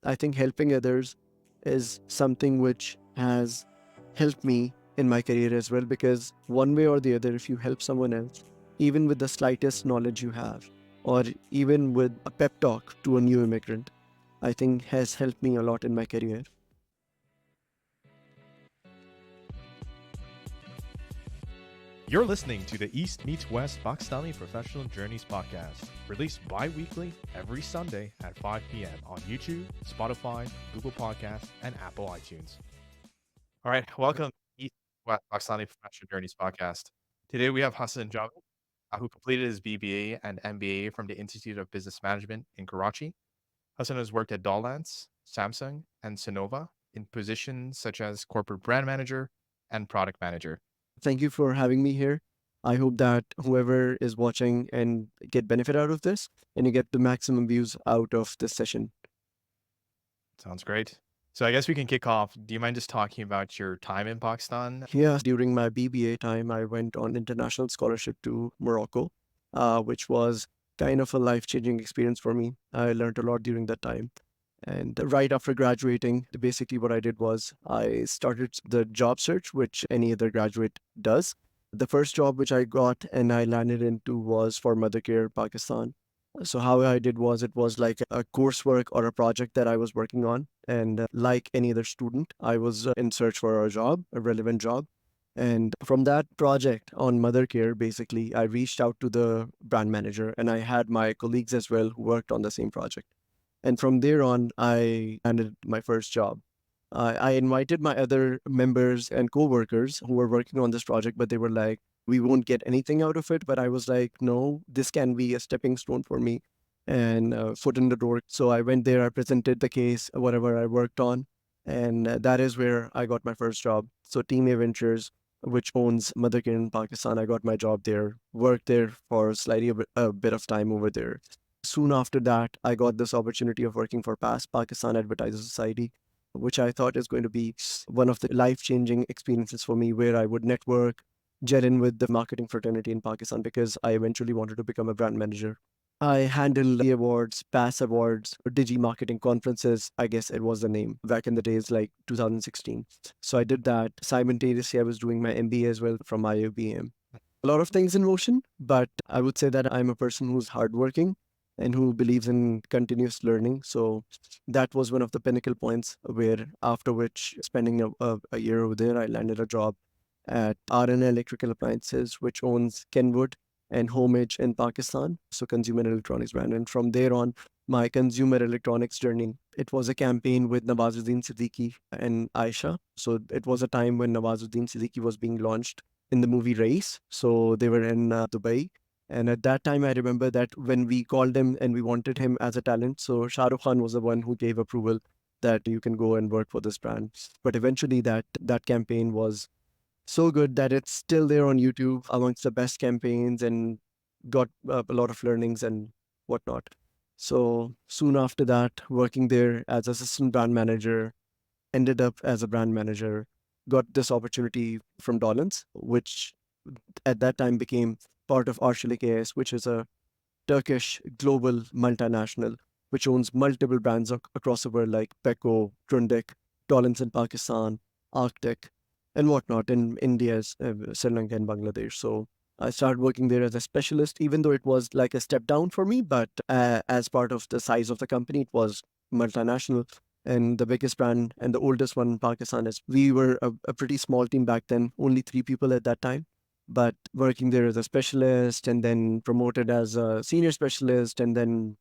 I think helping others is something which has helped me in my career as well, because one way or the other, if you help someone else, even with the slightest knowledge you have, or even with a pep talk to a new immigrant, I think has helped me a lot in my career. You're listening to the East Meets West Pakistani Professional Journeys podcast, released bi-weekly every Sunday at 5 p.m. on YouTube, Spotify, Google Podcasts, and Apple iTunes. All right, welcome to East West Pakistani Professional Journeys podcast. Today we have Hassan Javed, who completed his BBA and MBA from the Institute of Business Management in Karachi. Hassan has worked at Dawlance, Samsung, and Sonova in positions such as corporate brand manager and product manager. Thank you for having me here. I hope that whoever is watching and get benefit out of this, and you get the maximum views out of this session. Sounds great. So I guess we can kick off. Do you mind just talking about your time in Pakistan? Yeah, during my BBA time, I went on international scholarship to Morocco, which was kind of a life-changing experience for me. I learned a lot during that time. And right after graduating, basically what I did was I started the job search, which any other graduate does. The first job which I got and I landed into was for Mother Care Pakistan. So how I did was it was like a coursework or a project that I was working on. And like any other student, I was in search for a job, a relevant job. And from that project on Mother Care, basically, I reached out to the brand manager and I had my colleagues as well who worked on the same project. And from there on, I landed my first job. I invited my other members and coworkers who were working on this project, but they were like, we won't get anything out of it. But I was like, no, this can be a stepping stone for me and foot in the door. So I went there, I presented the case, whatever I worked on. And that is where I got my first job. So Team A Ventures, which owns Mother Care in Pakistan, I got my job there, worked there for slightly a bit of time over there. Soon after that, I got this opportunity of working for PAS, Pakistan Advertiser Society, which I thought is going to be one of the life-changing experiences for me, where I would network, jet in with the marketing fraternity in Pakistan, because I eventually wanted to become a brand manager. I handled the awards, PAS awards, Digi marketing conferences, I guess it was the name back in the days like 2016. So I did that. Simultaneously, I was doing my MBA as well from IOBM. A lot of things in motion, but I would say that I'm a person who's hardworking and who believes in continuous learning. So that was one of the pinnacle points where, after which, spending a year over there, I landed a job at RN Electrical Appliances, which owns Kenwood and Homage in Pakistan, so consumer electronics brand. And from there on, my consumer electronics journey, it was a campaign with Nawazuddin Siddiqui and Aisha. So it was a time when Nawazuddin Siddiqui was being launched in the movie Race. So they were in Dubai. And at that time, I remember that when we called him and we wanted him as a talent, so Shah Rukh Khan was the one who gave approval that you can go and work for this brand. But eventually, that campaign was so good that it's still there on YouTube amongst the best campaigns, and got a lot of learnings and whatnot. So soon after that, working there as assistant brand manager, ended up as a brand manager, got this opportunity from Dawlance, which at that time became part of Arçelik AS, which is a Turkish global multinational which owns multiple brands across the world like Peko, Grundig, Dawlance in Pakistan, Arctic, and whatnot in India, Sri Lanka, and Bangladesh. So I started working there as a specialist, even though it was like a step down for me, but as part of the size of the company, it was multinational. And the biggest brand and the oldest one in Pakistan is, we were a pretty small team back then, only 3 people at that time. But working there as a specialist and then promoted as a senior specialist and then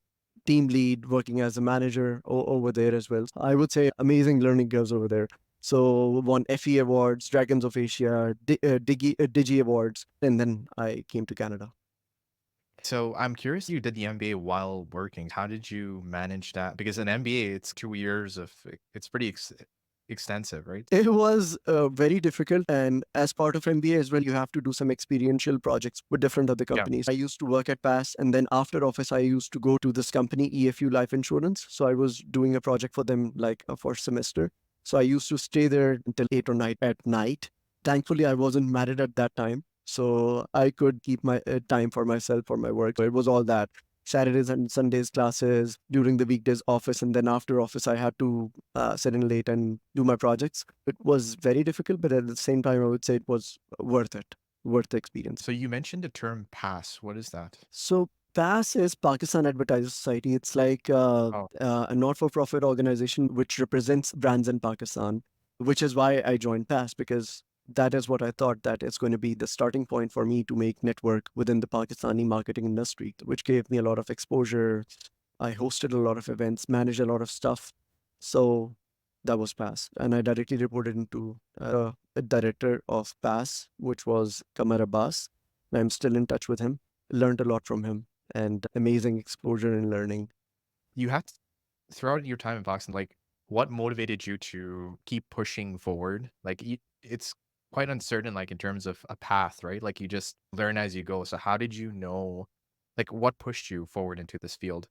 team lead, working as a manager over there as well. I would say amazing learning curves over there. So won FE awards, Dragons of Asia, Digi awards, and then I came to Canada. So I'm curious, you did the MBA while working. How did you manage that? Because an MBA, it's 2 years of, it's pretty extensive, right? It was very difficult. And as part of MBA as well, you have to do some experiential projects with different other Yeah. companies. I used to work at PAS, and then after office, I used to go to this company, EFU Life Insurance. So I was doing a project for them like for a semester. So I used to stay there until 8 or 9 at night. Thankfully, I wasn't married at that time. So I could keep my time for myself, for my work. So it was all that. Saturdays and Sundays classes, during the weekdays office, and then after office I had to sit in late and do my projects. It was very difficult, but at the same time I would say it was worth the experience. So you mentioned the term pass. What is that? So PAS is Pakistan Advertisers Society. It's like Oh, a not-for-profit organization which represents brands in Pakistan, which is why I joined PAS, because that is what I thought that is going to be the starting point for me to make network within the Pakistani marketing industry, which gave me a lot of exposure. I hosted a lot of events, managed a lot of stuff. So that was PAS. And I directly reported into the director of PAS, which was Kamar Abbas. And I'm still in touch with him. Learned a lot from him and amazing exposure and learning. you had throughout your time in Pakistan, like what motivated you to keep pushing forward? Like it's quite uncertain, like in terms of a path, right? Like you just learn as you go. So how did you know, like what pushed you forward into this field?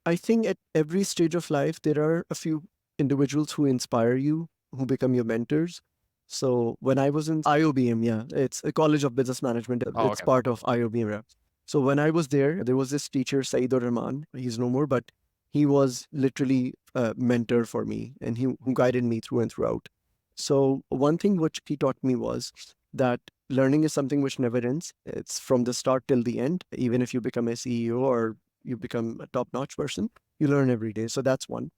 I think at every stage of life, there are a few individuals who inspire you, who become your mentors. So when I was in IOBM, yeah, it's a College of Business Management. Oh, It's okay. part of IOBM. Yeah. So when I was there was this teacher, Saeed Rahman. He's no more, but he was literally a mentor for me, and he who guided me through and throughout. So one thing which he taught me was that learning is something which never ends. It's from the start till the end. Even if you become a CEO or you become a top-notch person, you learn every day. So that's one.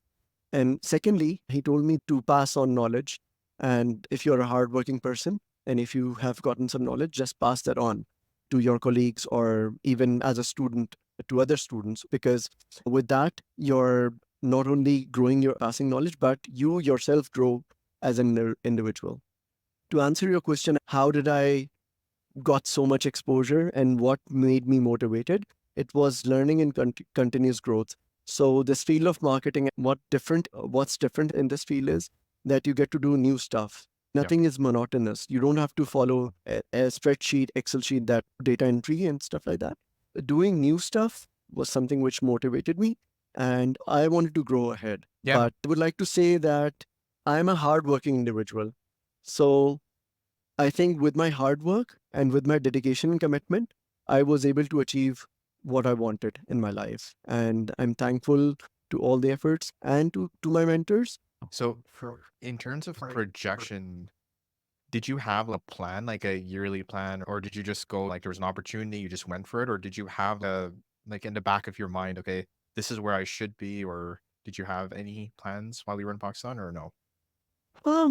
And secondly, he told me to pass on knowledge. And if you're a hardworking person and if you have gotten some knowledge, just pass that on to your colleagues or even as a student to other students. Because with that, you're not only growing your passing knowledge, but you yourself grow as an individual. To answer your question, how did I got so much exposure and what made me motivated? It was learning and continuous growth. So this field of marketing, what's different in this field is that you get to do new stuff. Yeah. Nothing is monotonous. You don't have to follow a spreadsheet, Excel sheet, that data entry and stuff like that. Doing new stuff was something which motivated me and I wanted to grow ahead. Yeah. But I would like to say that I'm a hardworking individual. So I think with my hard work and with my dedication and commitment, I was able to achieve what I wanted in my life. And I'm thankful to all the efforts and to my mentors. So in terms of projection, did you have a plan, like a yearly plan, or did you just go like there was an opportunity, you just went for it, or did you have a like in the back of your mind, okay, this is where I should be, or did you have any plans while you were in Pakistan, or no?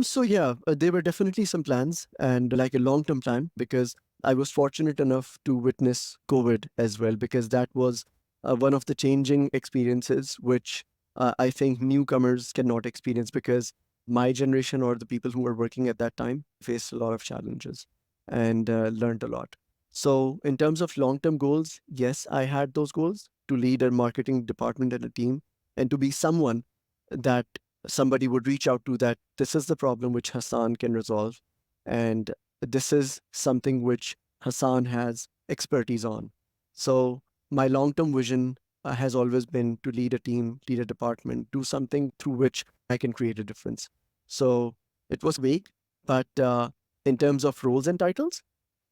So yeah, there were definitely some plans and like a long-term plan because I was fortunate enough to witness COVID as well because that was one of the changing experiences which I think newcomers cannot experience because my generation or the people who were working at that time faced a lot of challenges and learned a lot. So in terms of long-term goals, yes, I had those goals to lead a marketing department and a team and to be someone that somebody would reach out to, that this is the problem which Hassan can resolve. And this is something which Hassan has expertise on. So my long-term vision has always been to lead a team, lead a department, do something through which I can create a difference. So it was vague, but in terms of roles and titles,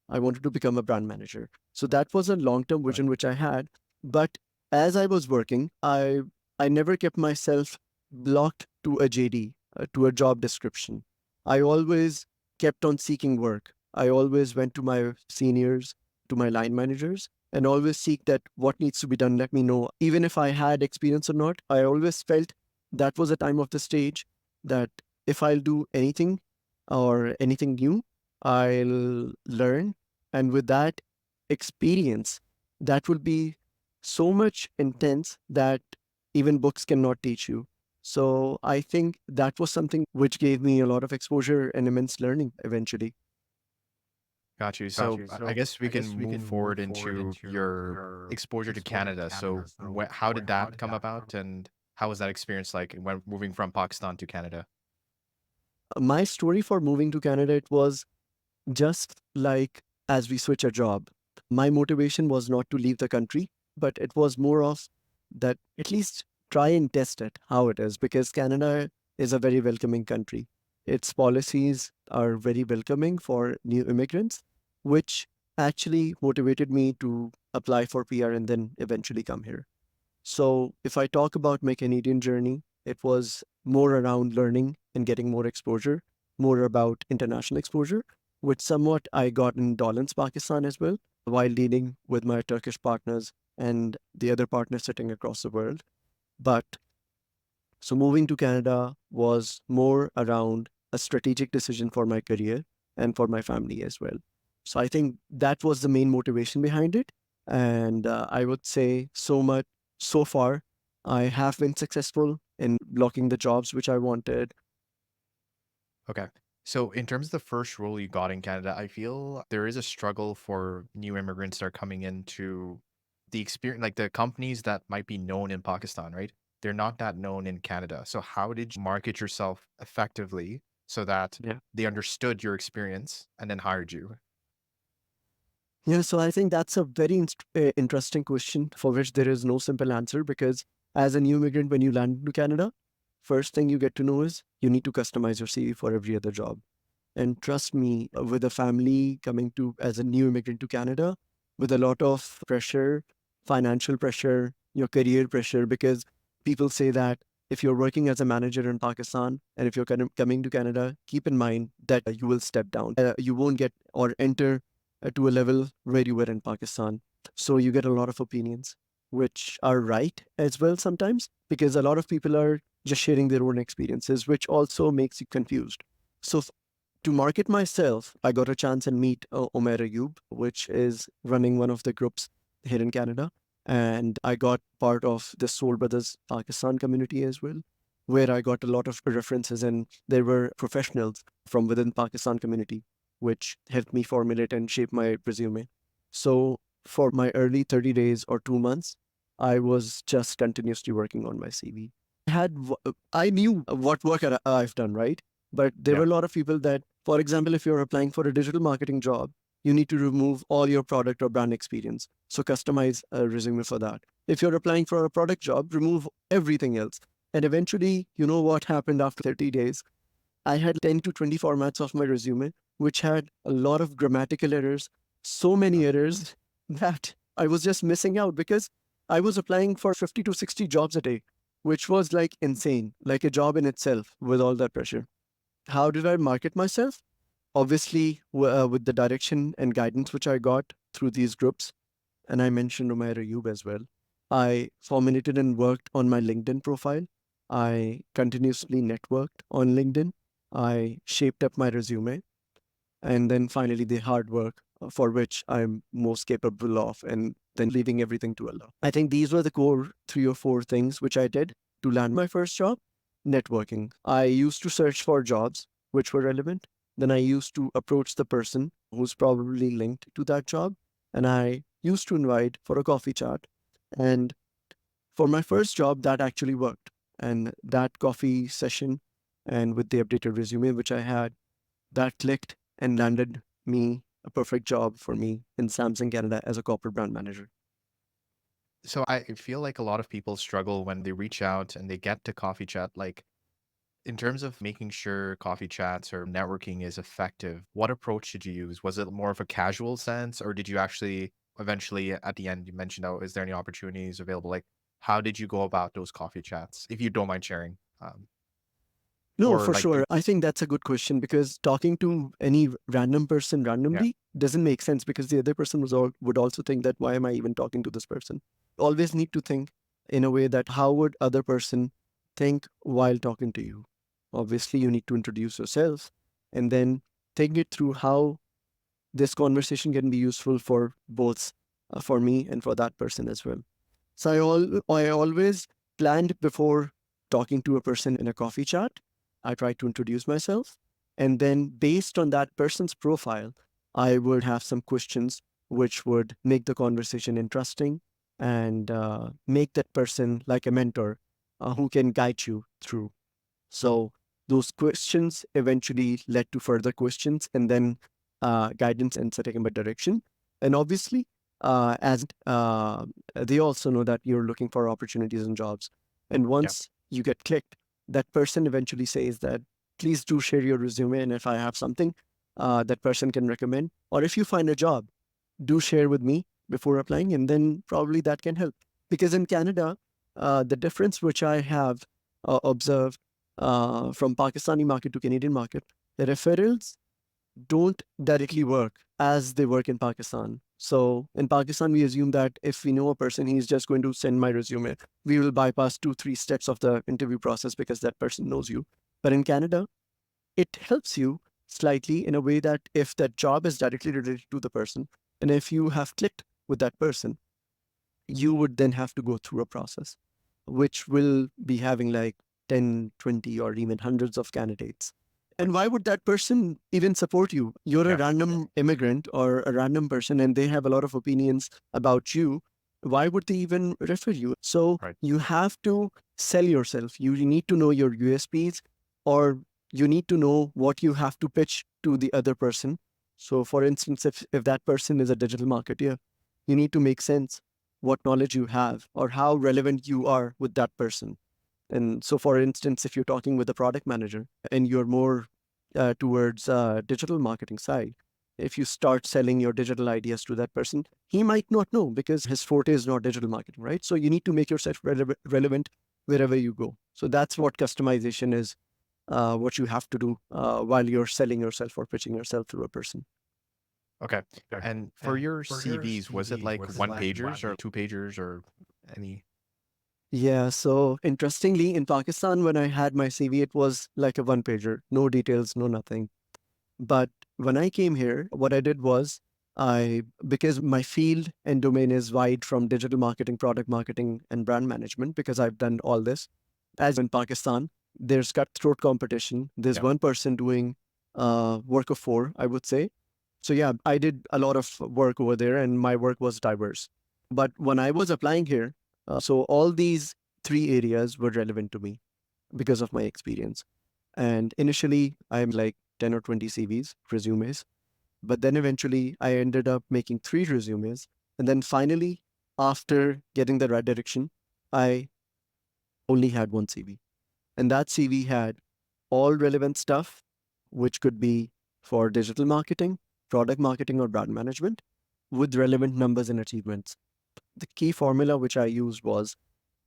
I wanted to become a brand manager. So that was a long-term Right. vision which I had. But as I was working, I never kept myself blocked to a JD, to a job description. I always kept on seeking work. I always went to my seniors, to my line managers, and always seek that what needs to be done, let me know. Even if I had experience or not, I always felt that was a time of the stage that if I'll do anything or anything new, I'll learn. And with that experience, that will be so much intense that even books cannot teach you. So I think that was something which gave me a lot of exposure and immense learning eventually. Got you. So I guess we can move forward into your exposure to Canada. So how did that come about, and how was that experience like when moving from Pakistan to Canada? My story for moving to Canada, it was just like as we switch a job. My motivation was not to leave the country, but it was more of that at least try and test it, how it is, because Canada is a very welcoming country. Its policies are very welcoming for new immigrants, which actually motivated me to apply for PR and then eventually come here. So if I talk about my Canadian journey, it was more around learning and getting more exposure, more about international exposure, which somewhat I got in Dawlance, Pakistan as well, while dealing with my Turkish partners and the other partners sitting across the world. But so moving to Canada was more around a strategic decision for my career and for my family as well. So I think that was the main motivation behind it. And I would say so far, I have been successful in blocking the jobs which I wanted. Okay. So, in terms of the first role you got in Canada, I feel there is a struggle for new immigrants that are coming into the experience, like the companies that might be known in Pakistan, right? They're not that known in Canada. So, how did you market yourself effectively so that Yeah. they understood your experience and then hired you? Yeah, so I think that's a very interesting question for which there is no simple answer because as a new immigrant, when you land into Canada, first thing you get to know is you need to customize your CV for every other job. And trust me, with a family coming to as a new immigrant to Canada, with a lot of pressure, financial pressure, your career pressure, because people say that if you're working as a manager in Pakistan and if you're coming to Canada, keep in mind that you will step down. You won't get or enter to a level where you were in Pakistan. So you get a lot of opinions, which are right as well sometimes, because a lot of people are just sharing their own experiences, which also makes you confused. So to market myself, I got a chance and meet Omer Ayub, which is running one of the groups here in Canada. And I got part of the Soul Brothers Pakistan community as well, where I got a lot of references and there were professionals from within Pakistan community, which helped me formulate and shape my resume. So for my early 30 days or 2 months, I was just continuously working on my CV. I knew what work I've done, right? But there Yeah. were a lot of people that, for example, if you're applying for a digital marketing job, you need to remove all your product or brand experience. So customize a resume for that. If you're applying for a product job, remove everything else. And eventually, you know what happened after 30 days? I had 10 to 20 formats of my resume, which had a lot of grammatical errors, so many errors that I was just missing out because I was applying for 50 to 60 jobs a day, which was like insane, like a job in itself with all that pressure. How did I market myself? Obviously, with the direction and guidance which I got through these groups, and I mentioned Umair Ayub as well. I formulated and worked on my LinkedIn profile. I continuously networked on LinkedIn. I shaped up my resume. And then finally, the hard work for which I'm most capable of, and then leaving everything to Allah. I think these were the core 3 or 4 things which I did to land my first job. Networking. I used to search for jobs which were relevant. Then I used to approach the person who's probably linked to that job. And I used to invite for a coffee chat. And for my first job, that actually worked. And that coffee session and with the updated resume which I had, that clicked and landed me a perfect job for me in Samsung Canada as a corporate brand manager. So, I feel like a lot of people struggle when they reach out and they get to coffee chat. Like, in terms of making sure coffee chats or networking is effective, what approach did you use? Was it more of a casual sense, or did you actually eventually at the end you mentioned, oh, is there any opportunities available? Like, how did you go about those coffee chats, if you don't mind sharing? No, Or for like, sure. I think that's a good question because talking to any random person yeah, randomly doesn't make sense because the other person would also think that why am I even talking to this person? Always need to think in a way that how would other person think while talking to you? Obviously, you need to introduce yourself and then think it through how this conversation can be useful for both for me and for that person as well. So I always planned before talking to a person in a coffee chat. I tried to introduce myself. And then based on that person's profile, I would have some questions which would make the conversation interesting and make that person like a mentor who can guide you through. So those questions eventually led to further questions and then guidance and setting up a direction. And obviously, as they also know that you're looking for opportunities and jobs. And yeah. once you get clicked, that person eventually says that, please do share your resume. And if I have something that person can recommend, or if you find a job, do share with me before applying, and then probably that can help. Because in Canada, the difference which I have observed from Pakistani market to Canadian market, the referrals don't directly work as they work in Pakistan. So in Pakistan, we assume that if we know a person, he's just going to send my resume. We will bypass 2, 3 steps of the interview process because that person knows you. But in Canada, it helps you slightly in a way that if that job is directly related to the person, and if you have clicked with that person, you would then have to go through a process, which will be having like 10, 20, or even hundreds of candidates. And why would that person even support you? You're a Yeah. random immigrant or a random person, and they have a lot of opinions about you. Why would they even refer you? So Right. you have to sell yourself. You need to know your USPs, or you need to know what you have to pitch to the other person. So, for instance, if that person is a digital marketer, you need to make sense what knowledge you have or how relevant you are with that person. And so, for instance, if you're talking with a product manager and you're more towards digital marketing side, if you start selling your digital ideas to that person, he might not know because his forte is not digital marketing, right? So you need to make yourself relevant wherever you go. So that's what customization is, what you have to do while you're selling yourself or pitching yourself to a person. Okay. And for your CVs, was it like one pagers or two pagers or any? Yeah, so interestingly, in Pakistan, when I had my CV, it was like a one pager, no details, no nothing. But when I came here, what I did was because my field and domain is wide from digital marketing, product marketing, and brand management, because I've done all this. As in Pakistan, there's cutthroat competition. There's Yeah. one person doing work of four, I would say. So yeah, I did a lot of work over there, and my work was diverse. But when I was applying here, so all these three areas were relevant to me because of my experience. And initially, I made like 10 or 20 CVs, resumes. But then eventually, I ended up making 3 resumes. And then finally, after getting the right direction, I only had one CV. And that CV had all relevant stuff, which could be for digital marketing, product marketing, or brand management, with relevant numbers and achievements. The key formula which I used was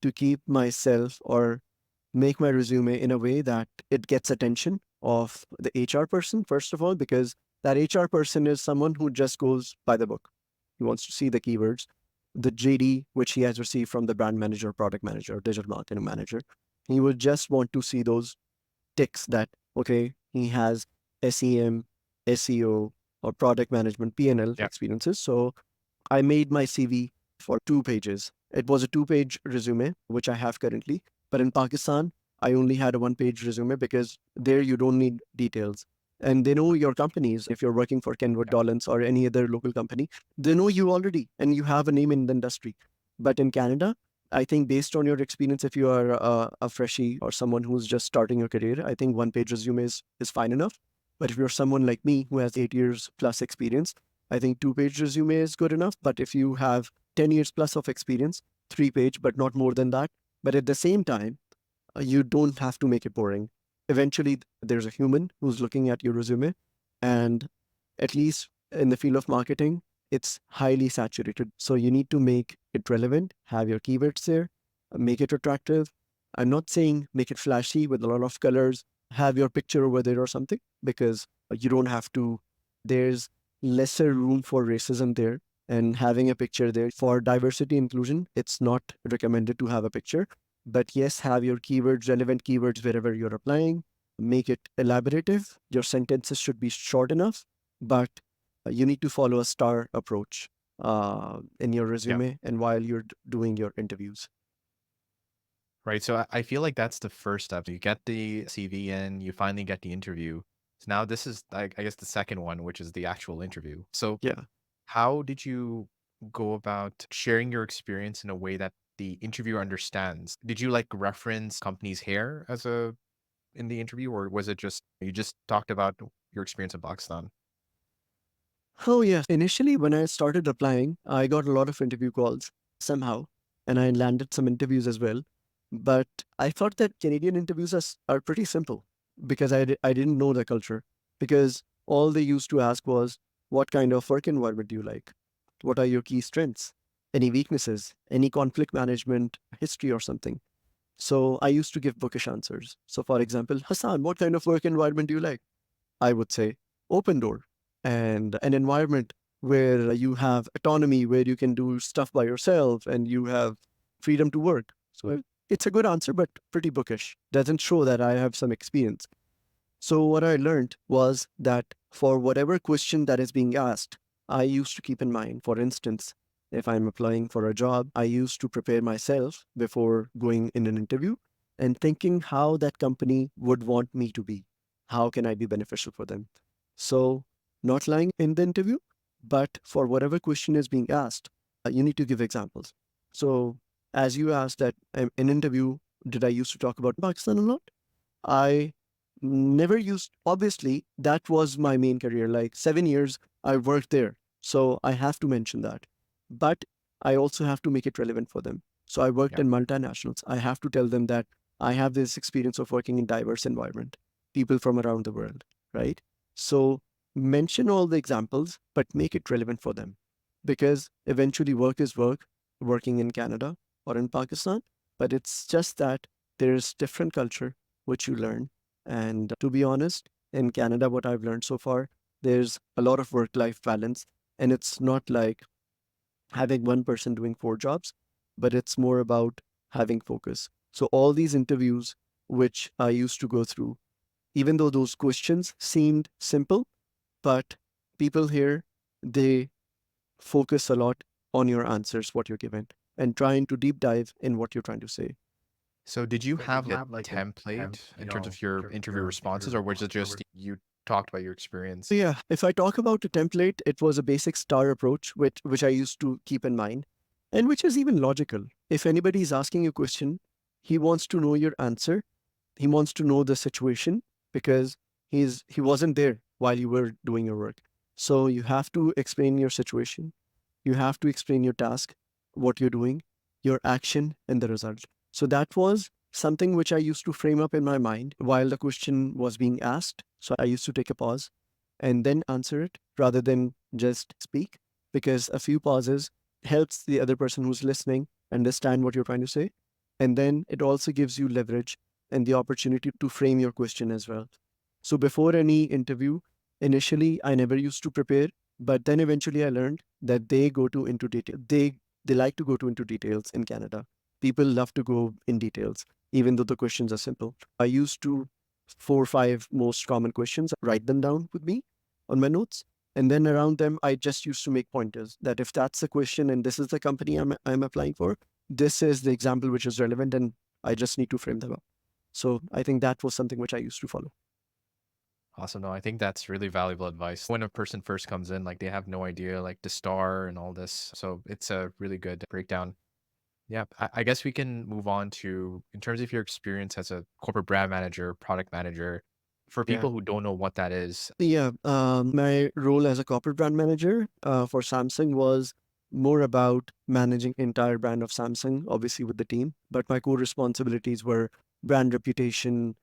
to keep myself or make my resume in a way that it gets attention of the HR person, first of all, because that HR person is someone who just goes by the book. He wants to see the keywords, the JD, which he has received from the brand manager, product manager, digital marketing manager. He would just want to see those ticks that, okay, he has SEM, SEO, or product management, PNL Yeah. experiences. So I made my CV for 2 pages. It was a 2 page resume, which I have currently. But in Pakistan, I only had a 1 page resume because there you don't need details. And they know your companies. If you're working for Kenwood, Yeah. Dawlance, or any other local company, they know you already and you have a name in the industry. But in Canada, I think based on your experience, if you are a freshie or someone who's just starting your career, I think 1 page resume is fine enough. But if you're someone like me who has 8 years plus experience, I think 2 page resume is good enough. But if you have 10 years plus of experience, 3 page, but not more than that. But at the same time, you don't have to make it boring. Eventually, there's a human who's looking at your resume. And at least in the field of marketing, it's highly saturated. So you need to make it relevant, have your keywords there, make it attractive. I'm not saying make it flashy with a lot of colors, have your picture over there or something, because you don't have to. There's lesser room for racism there. And having a picture there for diversity inclusion, it's not recommended to have a picture. But yes, have your keywords, relevant keywords wherever you're applying. Make it elaborative. Your sentences should be short enough, but you need to follow a star approach in your Yeah. resume and while you're doing your interviews. Right. So I feel like that's the first step. You get the CV in, you finally get the interview. So now this is, I guess, the second one, which is the actual interview. So Yeah. how did you go about sharing your experience in a way that the interviewer understands? Did you like reference company's hair as a in the interview, or was it just you just talked about your experience in Pakistan? Oh, yes. Initially, when I started applying, I got a lot of interview calls somehow, and I landed some interviews as well. But I thought that Canadian interviews are pretty simple because I didn't know the culture. Because all they used to ask was, what kind of work environment do you like? What are your key strengths? Any weaknesses? Any conflict management history or something? So I used to give bookish answers. So, for example, Hassan, what kind of work environment do you like? I would say open door and an environment where you have autonomy, where you can do stuff by yourself and you have freedom to work. So it's a good answer, but pretty bookish. Doesn't show that I have some experience. So what I learned was that for whatever question that is being asked, I used to keep in mind, for instance, if I'm applying for a job, I used to prepare myself before going in an interview and thinking how that company would want me to be. How can I be beneficial for them? So, not lying in the interview, but for whatever question is being asked, you need to give examples. So, as you asked that in interview, did I used to talk about Pakistan a lot? I never used, obviously, that was my main career. Like 7 years, I worked there. So I have to mention that. But I also have to make it relevant for them. So I worked Yeah. in multinationals. I have to tell them that I have this experience of working in diverse environment, people from around the world, right? So mention all the examples, but make it relevant for them. Because eventually work is work, working in Canada or in Pakistan. But it's just that there's different culture which you learn. And to be honest, in Canada, what I've learned so far, there's a lot of work life balance. And it's not like having one person doing four jobs, but it's more about having focus. So, all these interviews which I used to go through, even though those questions seemed simple, but people here, they focus a lot on your answers, what you're given, and trying to deep dive in what you're trying to say. So did you have like a template in terms of your interview responses, or was it just you talked about your experience? So yeah, if I talk about a template, it was a basic star approach, which I used to keep in mind, and which is even logical. If anybody is asking you a question, he wants to know your answer. He wants to know the situation because he wasn't there while you were doing your work. So you have to explain your situation. You have to explain your task, what you're doing, your action, and the result. So that was something which I used to frame up in my mind while the question was being asked. So I used to take a pause and then answer it rather than just speak, because a few pauses helps the other person who's listening understand what you're trying to say. And then it also gives you leverage and the opportunity to frame your question as well. So before any interview, initially I never used to prepare, but then eventually I learned that they go to into detail. They like to go to into details in Canada. People love to go in details, even though the questions are simple. I used to four or five most common questions, write them down with me on my notes. And then around them, I just used to make pointers that if that's the question and this is the company I'm applying for, this is the example which is relevant and I just need to frame them up. So I think that was something which I used to follow. Awesome. No, I think that's really valuable advice. When a person first comes in, like they have no idea, like the star and all this. So it's a really good breakdown. Yeah, I guess we can move on to in terms of your experience as a corporate brand manager, product manager, for Yeah. people who don't know what that is. Yeah. My role as a corporate brand manager for Samsung was more about managing entire brand of Samsung, obviously with the team. But my core responsibilities were brand reputation,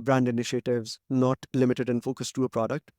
brand initiatives, not limited and focused to a product.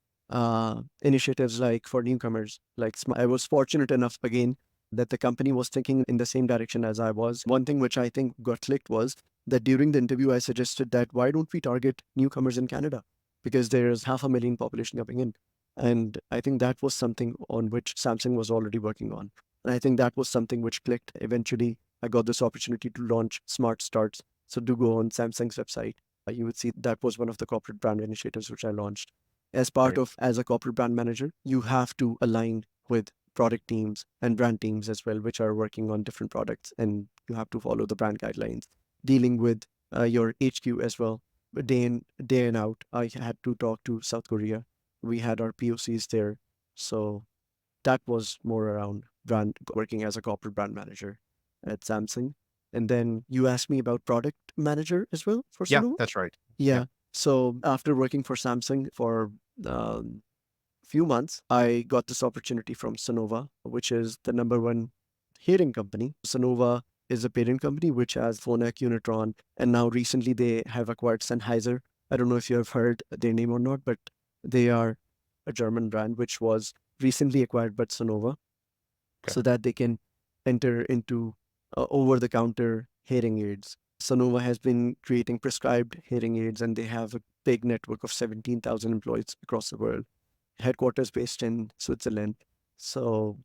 Initiatives like for newcomers, like I was fortunate enough again that the company was thinking in the same direction as I was. One thing which I think got clicked was that during the interview, I suggested that why don't we target newcomers in Canada? Because there's 500,000 population coming in. And I think that was something on which Samsung was already working on. And I think that was something which clicked. Eventually, I got this opportunity to launch Smart Starts. So do go on Samsung's website. You would see that was one of the corporate brand initiatives which I launched. As part Right. of, as a corporate brand manager, you have to align with product teams and brand teams as well, which are working on different products. And you have to follow the brand guidelines, dealing with your HQ as well day in out. I had to talk to South Korea. We had our POCs there. So that was more around brand working as a corporate brand manager at Samsung. And then you asked me about product manager as well for Yeah, Sonova. that's right. Yeah. Yeah. So after working for Samsung for few months, I got this opportunity from Sonova, which is the number one hearing company. Sonova is a parent company which has Phonak, Unitron, and now recently they have acquired Sennheiser. I don't know if you have heard their name or not, but they are a German brand which was recently acquired by Sonova. Okay. so that they can enter into over-the-counter hearing aids. Sonova has been creating prescribed hearing aids, and they have a big network of 17,000 employees across the world, headquarters based in Switzerland. So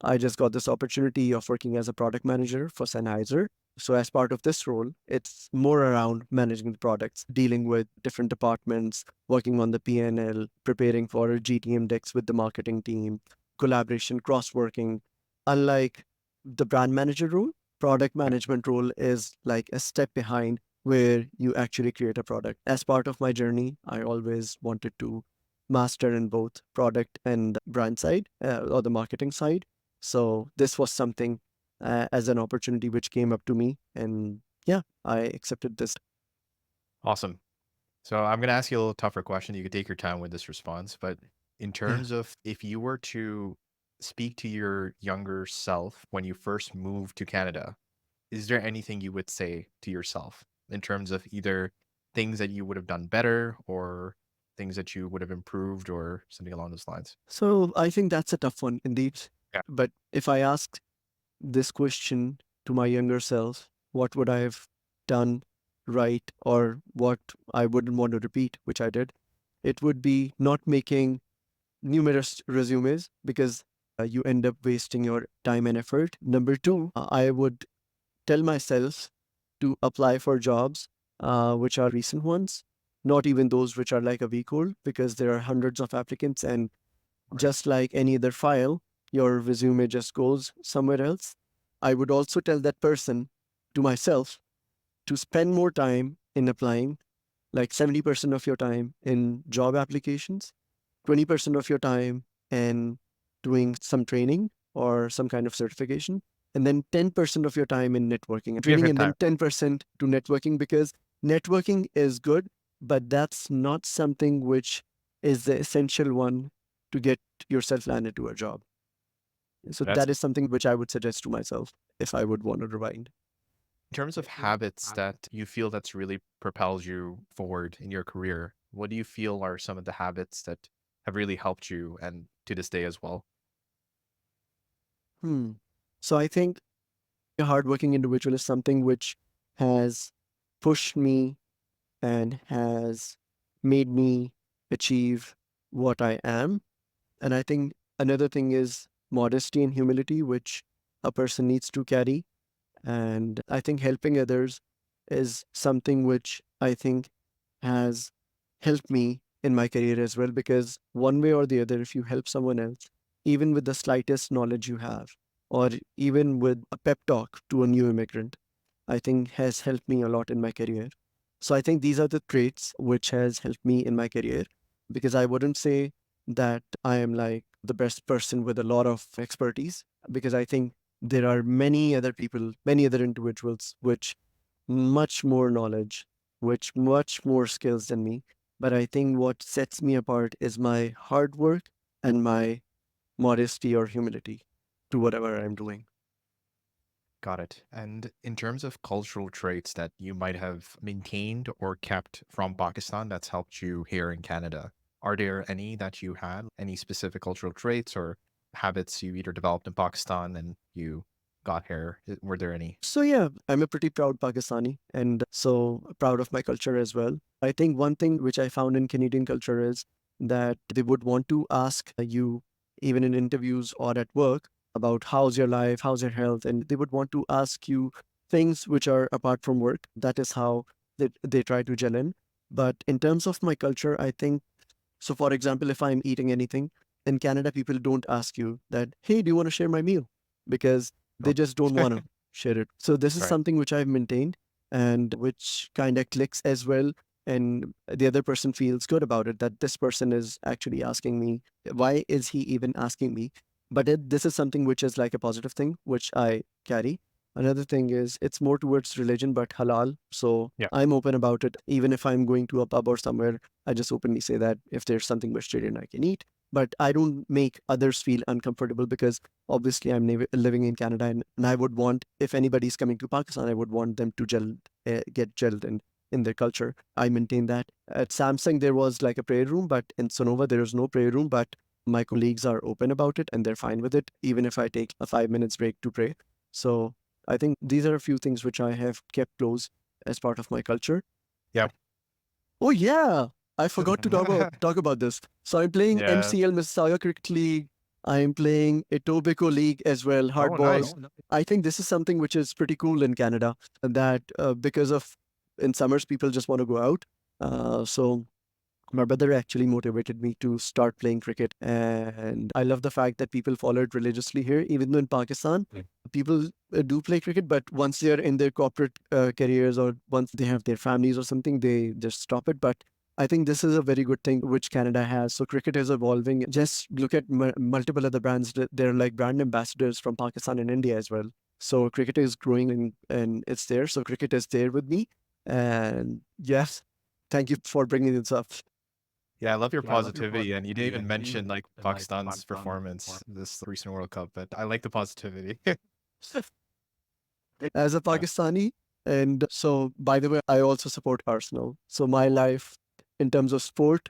I just got this opportunity of working as a product manager for Sennheiser. So as part of this role, it's more around managing the products, dealing with different departments, working on the P&L, preparing for GTM decks with the marketing team, collaboration, cross-working. Unlike the brand manager role, product management role is like a step behind where you actually create a product. As part of my journey, I always wanted to master in both product and brand side or the marketing side. So this was something as an opportunity which came up to me, and yeah, I accepted this. Awesome. So I'm going to ask you a little tougher question. You could take your time with this response, but in Yeah. terms of if you were to speak to your younger self when you first moved to Canada, is there anything you would say to yourself in terms of either things that you would have done better or things that you would have improved or something along those lines? So I think that's a tough one indeed. Yeah. But if I asked this question to my younger self, what would I have done right or what I wouldn't want to repeat, which I did, it would be not making numerous resumes because you end up wasting your time and effort. Number two, I would tell myself to apply for jobs which are recent ones, not even those which are like a week old, because there are hundreds of applicants. And just like any other file, your resume just goes somewhere else. I would also tell that person to myself to spend more time in applying, like 70% of your time in job applications, 20% of your time in doing some training or some kind of certification, and then 10% of your time in networking and training, Different and time. then 10% to networking, because networking is good, but that's not something which is the essential one to get yourself landed to a job. So That's that is something which I would suggest to myself if I would want to rewind. in terms of habits that you feel that's really propels you forward in your career. What do you feel are some of the habits that have really helped you and to this day as well? Hmm. So I think a hardworking individual is something which has pushed me and has made me achieve what I am. And I think another thing is modesty and humility, which a person needs to carry. And I think helping others is something which I think has helped me in my career as well, because one way or the other, if you help someone else, even with the slightest knowledge you have, or even with a pep talk to a new immigrant, I think has helped me a lot in my career. So I think these are the traits which has helped me in my career, because I wouldn't say that I am like the best person with a lot of expertise, because I think there are many other people, many other individuals which much more knowledge, which much more skills than me. But I think what sets me apart is my hard work and my modesty or humility to whatever I'm doing. Got it. And in terms of cultural traits that you might have maintained or kept from Pakistan that's helped you here in Canada, are there any that you had, any specific cultural traits or habits you either developed in Pakistan and you got here? Were there any? So yeah, I'm a pretty proud Pakistani and so proud of my culture as well. I think one thing which I found in Canadian culture is that they would want to ask you, even in interviews or at work, about how's your life, how's your health, and they would want to ask you things which are apart from work. That is how they try to gel in. But in terms of my culture, I think so. For example, if I'm eating anything in Canada, people don't ask you that, hey, do you want to share my meal? Because they Oh. just don't want to share it. So this is Right. something which I've maintained and which kind of clicks as well. And the other person feels good about it, that this person is actually asking me, why is he even asking me? But this is something which is like a positive thing, which I carry. Another thing is it's more towards religion, but halal. So Yeah. I'm open about it. Even if I'm going to a pub or somewhere, I just openly say that if there's something vegetarian, I can eat. But I don't make others feel uncomfortable, because obviously I'm living in Canada, and I would want, if anybody's coming to Pakistan, I would want them to get gelled in their culture. I maintain that. At Samsung, there was like a prayer room, but in Sonova, there is no prayer room. But my colleagues are open about it and they're fine with it, even if I take a 5 minutes break to pray. So I think these are a few things which I have kept close as part of my culture. Yeah. Oh yeah, I forgot to talk about this. So I'm playing Yeah. MCL Mississauga Cricket League. I'm playing Etobicoke League as well, hardballs. Nice. I think this is something which is pretty cool in Canada, that because of in summers people just want to go out. So my brother actually motivated me to start playing cricket, and I love the fact that people follow it religiously here. Even though in Pakistan, people do play cricket, but once they're in their corporate careers or once they have their families or something, they just stop it. But I think this is a very good thing which Canada has. So cricket is evolving. Just look at multiple other brands. They're like brand ambassadors from Pakistan and India as well. So cricket is growing and it's there. So cricket is there with me. And yes, thank you for bringing this up. Yeah, I love your positivity, and you didn't even mention like Pakistan's performance this recent World Cup, but I like the positivity. As a Pakistani, and so by the way, I also support Arsenal. So my life in terms of sport,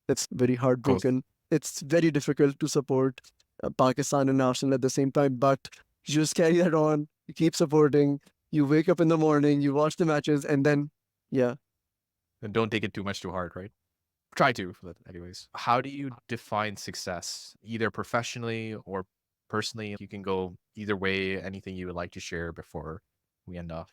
it's very heartbroken. It's very difficult to support Pakistan and Arsenal at the same time, but you just carry that on. You keep supporting. You wake up in the morning, you watch the matches, and then, yeah. And don't take it too much too hard, right? Try to, but anyways. How do you define success, either professionally or personally? You can go either way, anything you would like to share before we end off.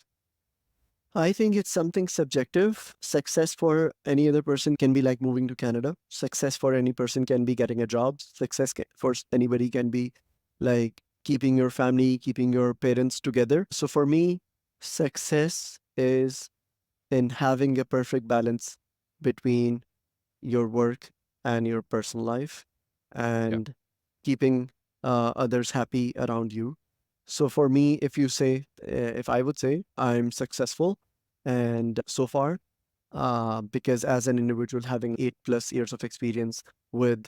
I think it's something subjective. Success for any other person can be like moving to Canada. Success for any person can be getting a job. Success for anybody can be like keeping your family, keeping your parents together. So for me, success is in having a perfect balance between your work and your personal life and keeping others happy around you. So for me, if I would say I'm successful, and so far, because as an individual having 8+ years of experience with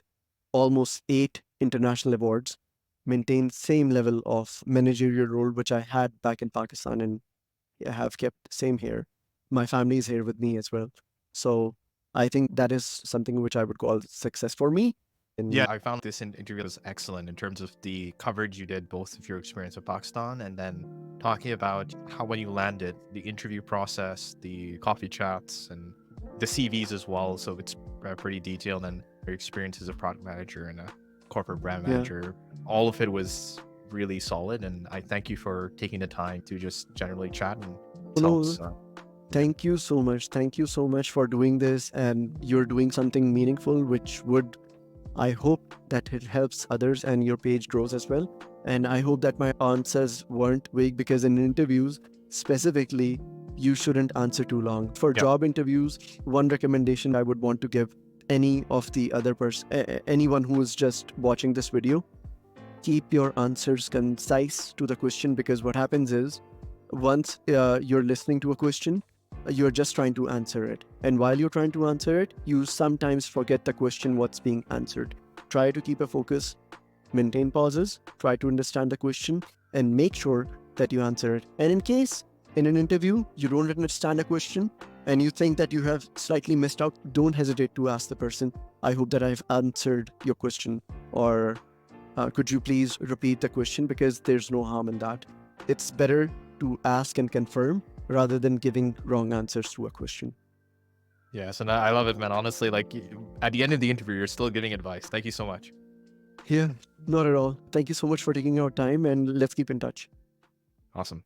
almost 8 international awards, maintain same level of managerial role which I had back in Pakistan and I have kept same here. My family is here with me as well. So I think that is something which I would call success for me. And Yeah, I found this interview was excellent in terms of the coverage you did, both of your experience with Pakistan and then talking about how when you landed, the interview process, the coffee chats, and the CVs as well. So it's pretty detailed, and your experience as a product manager and a corporate brand Yeah. manager. All of it was really solid, and I thank you for taking the time to just generally chat and No, helps. thank you so much. Thank you so much for doing this. And you're doing something meaningful, which would, I hope that it helps others and your page grows as well. And I hope that my answers weren't vague, because in interviews, specifically, you shouldn't answer too long. For Yep. job interviews, one recommendation I would want to give any of the other anyone who is just watching this video, keep your answers concise to the question, because what happens is once you're listening to a question, you're just trying to answer it. And while you're trying to answer it, you sometimes forget the question, what's being answered. Try to keep a focus, maintain pauses, try to understand the question, and make sure that you answer it. And in case in an interview you don't understand a question and you think that you have slightly missed out, don't hesitate to ask the person, I hope that I've answered your question, or could you please repeat the question, because there's no harm in that. It's better to ask and confirm rather than giving wrong answers to a question. Yes, and I love it, man. Honestly, like at the end of the interview, you're still giving advice. Thank you so much. Yeah, not at all. Thank you so much for taking your time, and let's keep in touch. Awesome.